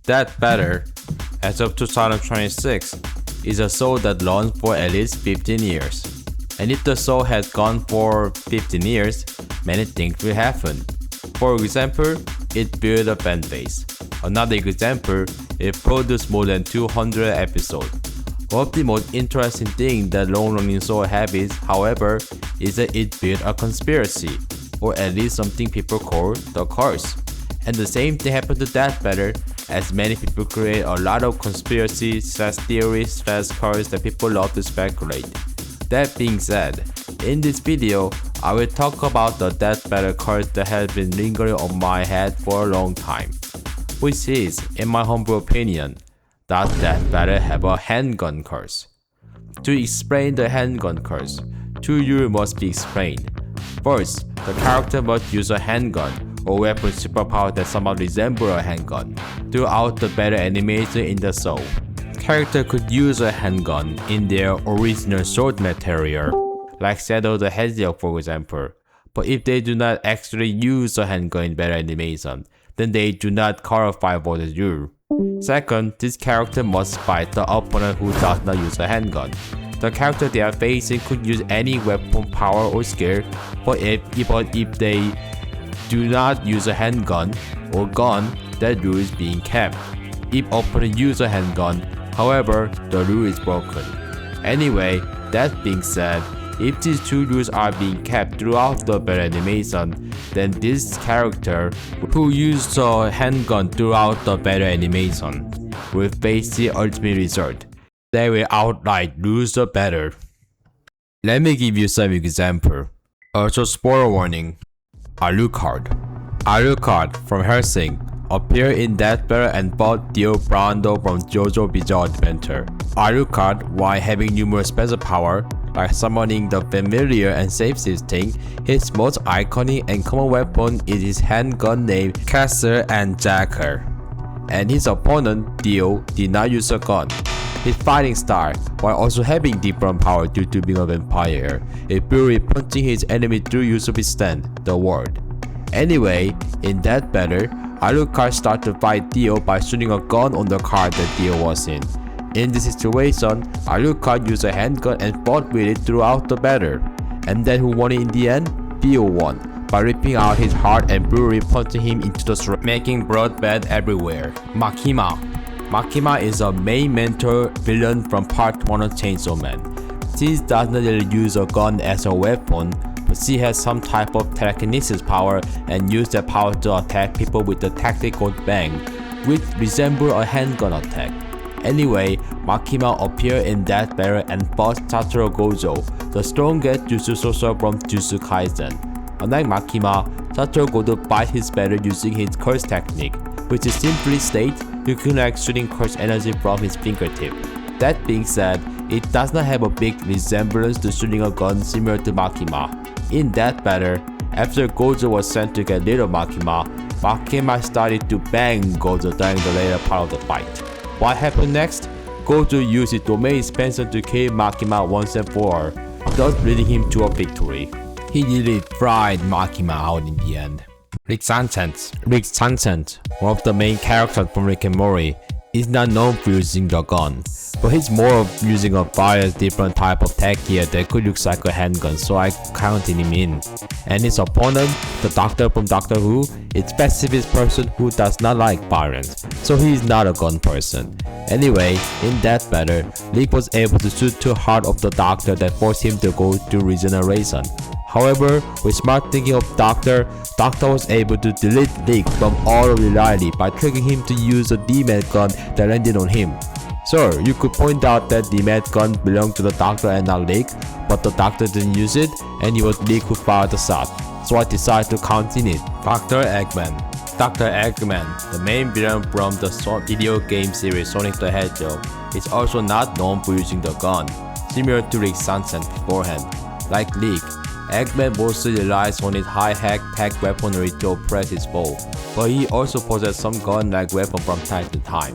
That Better, as of 2026, is a show that runs for at least 15 years. And if the show had gone for 15 years, many things will happen. For example, it built a fan base. Another example, it produced more than 200 episodes. One of the most interesting things that long-running show have is, however, is that it built a conspiracy, or at least something people call the curse. And the same thing happened to That Better, as many people create a lot of conspiracy/theories/curse that people love to speculate. That being said, in this video, I will talk about the That Better curse that has been lingering on my head for a long time, which is, in my humble opinion, that Better have a handgun curse. To explain the handgun curse, two rules must be explained. First, the character must use a handgun or weapon superpower that somehow resemble a handgun throughout the Better animation in the show. Character could use a handgun in their original source material, like Shadow the Hedgehog for example, but if they do not actually use a handgun in Better animation, then they do not qualify for the rule. Second, this character must fight the opponent who does not use a handgun. The character they are facing could use any weapon, power, or skill, but if they do not use a handgun or gun, that rule is being kept. If opponent use a handgun, however, the rule is broken. Anyway, that being said, if these two rules are being kept throughout the Better animation, then this character who used a handgun throughout the Better animation will face the ultimate result. They will outright lose the battle. Let me give you some example. Also, spoiler warning. Alucard. Alucard from Hellsing appeared in That Better and fought Dio Brando from JoJo Bizarre Adventure. Alucard, while having numerous special power, like summoning the familiar and safe system, his most iconic and common weapon is his handgun named Castle and Jacker. And his opponent, Dio, did not use a gun. His fighting style, while also having different power due to being a vampire, is purely punching his enemy through use of his stand, the word. Anyway, in That Better, Alucard started to fight Dio by shooting a gun on the car that Dio was in. In this situation, Alucard used a handgun and fought with it throughout the battle. And then who won in the end? Dio won, by ripping out his heart and brutally punching him into the throat, making bloodbath everywhere. Makima. Makima is a main mentor villain from part 1 of Chainsaw Man. She does not really use a gun as a weapon, but she has some type of telekinesis power and use that power to attack people with the tactic called Bang, which resemble a handgun attack. Anyway, Makima appeared in That Better and fought Satoru Gojo, the strongest jutsu sorcerer from Jujutsu Kaisen. Unlike Makima, Satoru Gojo fights his battle using his curse technique, which is simply states you can like shooting curse energy from his fingertip. That being said, it does not have a big resemblance to shooting a gun similar to Makima. In That Better, after Gojo was sent to get rid of Makima, Makima started to bang Gojo during the later part of the fight. What happened next? Gojo used his domain expansion to kill Makima once and for all, thus leading him to a victory. He really fried Makima out in the end. Rick Sanchez, one of the main characters from Rick and Morty, is not known for using the gun, but he's more of using a various different type of tech gear that could look like a handgun, so I counted him in. And his opponent, the Doctor from Doctor Who, is pacifist person who does not like violence, so he is not a gun person. Anyway, in That Better, Rick was able to shoot too hard of the Doctor that forced him to go through regeneration. However, with smart thinking of Doctor was able to delete Rick from all of reality by triggering him to use a DMAT gun that landed on him. Sure, you could point out that the DMAT gun belonged to the Doctor and not Rick, but the Doctor didn't use it, and it was Rick who fired the shot, so I decided to count in it. Dr. Eggman, the main villain from the video game series Sonic the Hedgehog, is also not known for using the gun, similar to Rick Sanchez beforehand. Like Rick, Eggman mostly relies on his high-tech weaponry to oppress his foe, but he also possesses some gun-like weapon from time to time.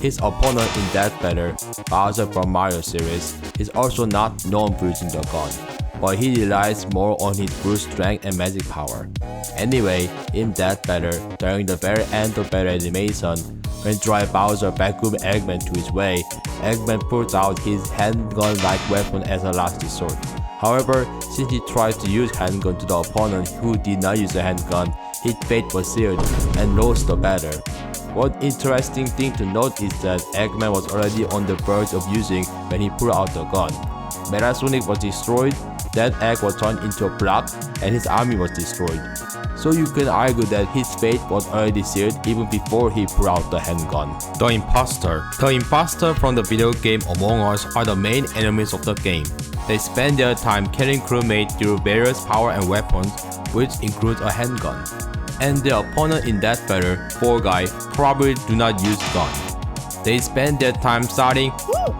His opponent in That Better, Bowser from Mario series, is also not known for using the gun, but he relies more on his brute strength and magic power. Anyway, in That Better, during the very end of Better animation, When Dry Bowser backwoomed Eggman to his way, Eggman pulls out his handgun-like weapon as a last resort. However, since he tried to use handgun to the opponent who did not use a handgun, his fate was sealed and lost the battle. One interesting thing to note is that Eggman was already on the verge of using when he pulled out the gun. Metasonic was destroyed, that egg was turned into a block, and his army was destroyed. So you can argue that his fate was already sealed even before he pulled out the handgun. The Imposter. The Imposter from the video game Among Us are the main enemies of the game. They spend their time killing crewmates through various power and weapons, which includes a handgun. And their opponent in that battle, Fall Guy, probably do not use gun. They spend their time shouting, "Woo!"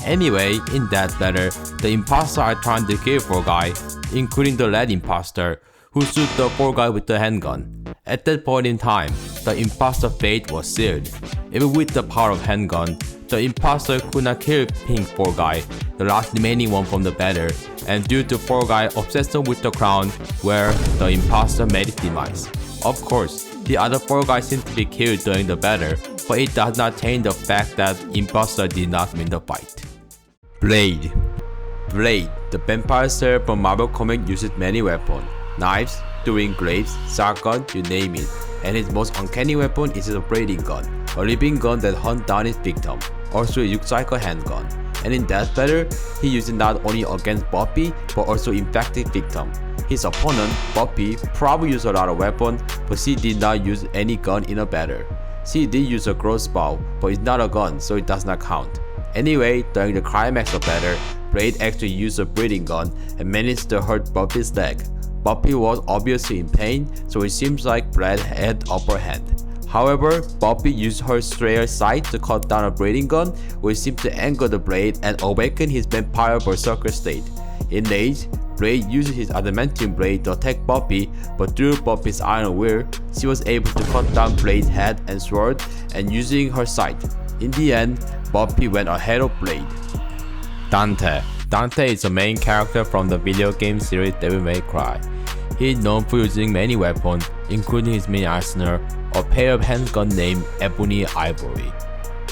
Anyway, in that battle, the imposter are trying to kill Fall Guy, including the lead imposter, who shot the Fall Guy with the handgun. At that point in time, the imposter fate was sealed. Even with the power of handgun, the imposter could not kill Pink Fall Guy, the last remaining one from the battle, and due to Fall Guy's obsession with the crown, where the imposter made his demise. Of course, the other Fall Guys seemed to be killed during the battle, but it does not change the fact that imposter did not win the fight. Blade. Blade, the vampire slayer from Marvel Comics, uses many weapons. Knives, throwing glaives, shotgun, you name it. And his most uncanny weapon is a braiding gun, a living gun that hunts down his victim. Also, it looks like a handgun. And in that battle, he used it not only against Buffy, but also infected victim. His opponent, Buffy, probably used a lot of weapons, but she did not use any gun in a battle. She did use a crossbow, but it's not a gun, so it does not count. Anyway, during the climax of battle, Blade actually used a breathing gun and managed to hurt Buffy's leg. Buffy was obviously in pain, so it seems like Blade had upper hand. However, Buffy used her Strayer sight to cut down a breathing gun, which seemed to anger the Blade and awaken his vampire berserker state. Enraged, Blade uses his adamantium blade to attack Buffy, but through Buffy's iron will, she was able to cut down Blade's head and sword and using her sight. In the end, Buffy went ahead of Blade. Dante. Dante is the main character from the video game series Devil May Cry. He is known for using many weapons, including his main arsenal, a pair of handguns named Ebony Ivory.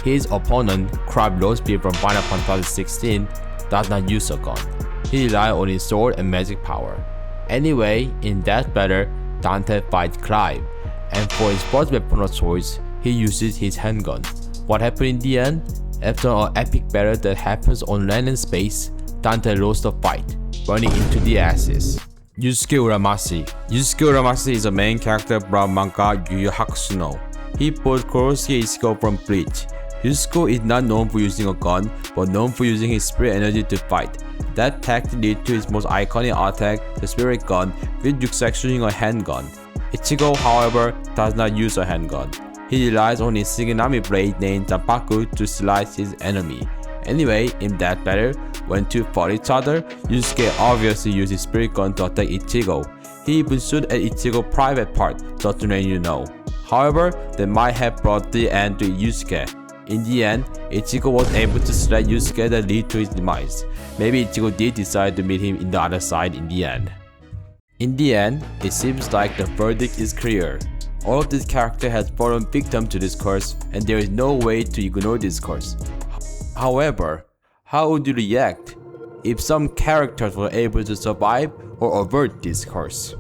His opponent, Crab Roastbeef from Final Fantasy XVI, does not use a gun. He relies on his sword and magic power. Anyway, in that battle, Dante fights Clive, and for his first weapon of choice, he uses his handgun. What happened in the end? After an epic battle that happens on land and space, Dante lost the fight, burning into the ashes. Yusuke Uramasi. Yusuke Uramasi is the main character from manga Yu Yu Hakusho. He pulled Kurosuke Ichigo from Bleach. Yusuke is not known for using a gun, but known for using his spirit energy to fight. That tactic led to his most iconic attack, the spirit gun, with Yusuke shooting a handgun. Ichigo, however, does not use a handgun. He relies on his Shigenami blade named Zanpaku to slice his enemy. Anyway, in that battle, when two fought each other, Yusuke obviously used his spirit gun to attack Ichigo. He even shot at Ichigo's private part, just to let you know. However, that might have brought the end to Yusuke. In the end, Ichigo was able to slay Yusuke that led to his demise. Maybe Ichigo did decide to meet him in the other side in the end. In the end, it seems like the verdict is clear. All of these characters have fallen victim to this curse, and there is no way to ignore this curse. However, how would you react if some characters were able to survive or avert this curse?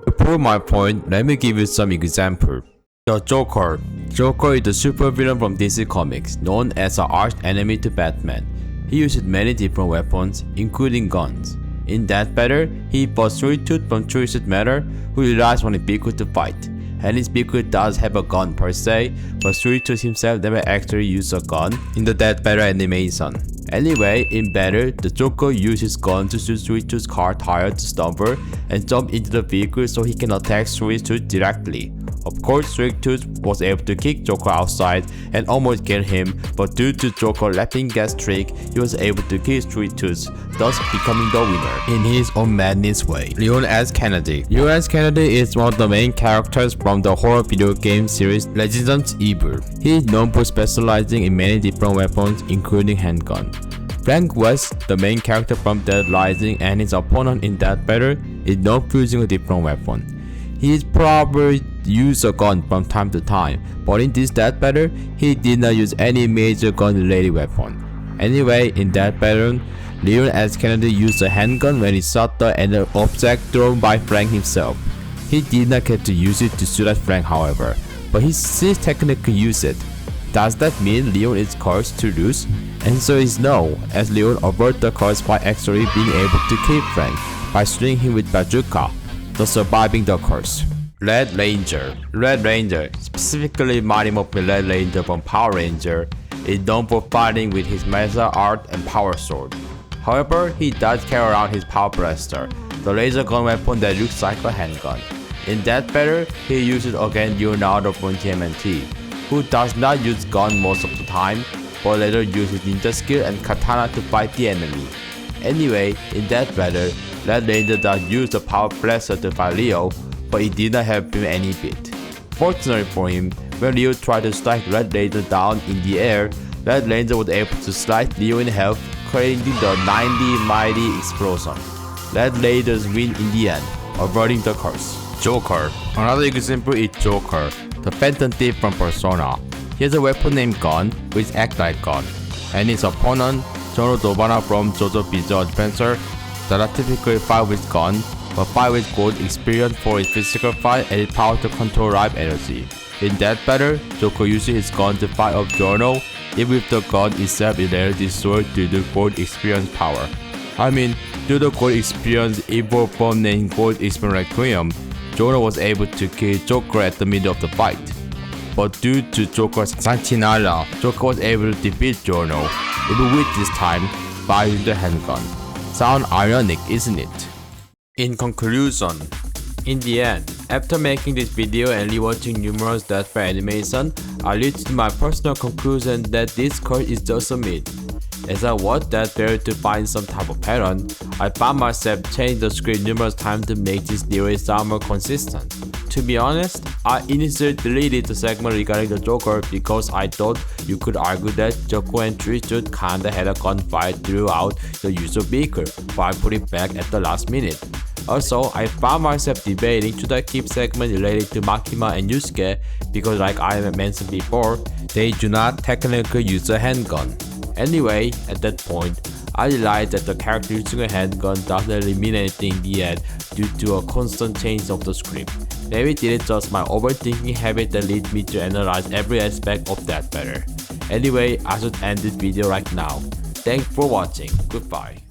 To prove my point, let me give you some examples. The Joker. Joker is the supervillain from DC Comics, known as an arch enemy to Batman. He uses many different weapons, including guns. In that battle, he fought Sweet Tooth from Twisted Metal, who relies on his Bigfoot to fight. And his Bigfoot does have a gun per se, but Sweet Tooth himself never actually used a gun in the Death Battle animation. Anyway, in battle, the Joker used his gun to shoot Sweet Tooth's car tire to stumble and jump into the vehicle so he can attack Sweet Tooth directly. Of course, Sweet Tooth was able to kick Joker outside and almost kill him, but due to Joker's laughing gas trick, he was able to kill Sweet Tooth, thus becoming the winner in his own madness way. Leon S. Kennedy. Leon S. Kennedy is one of the main characters from the horror video game series Resident Evil. He is known for specializing in many different weapons, including handgun. Frank West, the main character from Dead Rising and his opponent in that battle, is known for using a different weapon. He probably used a gun from time to time, but in this death battle, he did not use any major gun-related weapon. Anyway, in that battle, Leon as Kennedy used a handgun when he shot an object thrown by Frank himself. He did not get to use it to shoot at Frank, however, but he still technically used it. Does that mean Leon is cursed to lose? Answer is no, as Leon averted the curse by actually being able to kill Frank by shooting him with bazooka, thus surviving the curse. Red Ranger. Red Ranger, specifically Mighty Morphin Red Ranger from Power Ranger, is known for fighting with his martial art and power sword. However, he does carry around his power blaster, the laser gun weapon that looks like a handgun. In that battle, he uses against Leonardo from TMNT, who does not use gun most of the time, but later uses ninja skill and katana to fight the enemy. Anyway, in that battle, Red Ranger does use the power blaster to fight Leo, but it did not help him any bit. Fortunately for him, when Leo tried to strike Red Ranger down in the air, Red Ranger was able to strike Leo in half, creating the 90 mighty explosion. Red Rangers win in the end, averting the curse. Joker. Another example is Joker, the Phantom Thief from Persona. He has a weapon named Gun, which acts like gun, and his opponent, Jono Dobana from JoJo Bizarre Adventure, does not typically fight with gun, but fight with gold experience for his physical fight and his power to control life energy. In that battle, Joker uses his gun to fight off Jono, even if the gun itself is later destroyed due to gold experience power. I mean, due to gold experience evolved from named Gold Experience Requiem, Jono was able to kill Joker at the middle of the fight. But due to Joker's Santinala, Joker was able to defeat Jono, even with this time, by using the handgun. Sound ironic, isn't it? In conclusion, in the end, after making this video and rewatching numerous Death Battle animation, I reached my personal conclusion that this curse is just a myth. As I watched Death Battle to find some type of pattern, I found myself changing the script numerous times to make this theory sound more consistent. To be honest, I initially deleted the segment regarding the Joker because I thought you could argue that Joker and Trish kinda had a gunfight throughout the user vehicle, but I put it back at the last minute. Also, I found myself debating should I keep segment related to Makima and Yusuke because like I mentioned before, they do not technically use a handgun. Anyway, at that point, I realized that the character using a handgun doesn't really mean anything in the end due to a constant change of the script. Maybe it is just my overthinking habit that leads me to analyze every aspect of that better. Anyway, I should end this video right now. Thanks for watching. Goodbye.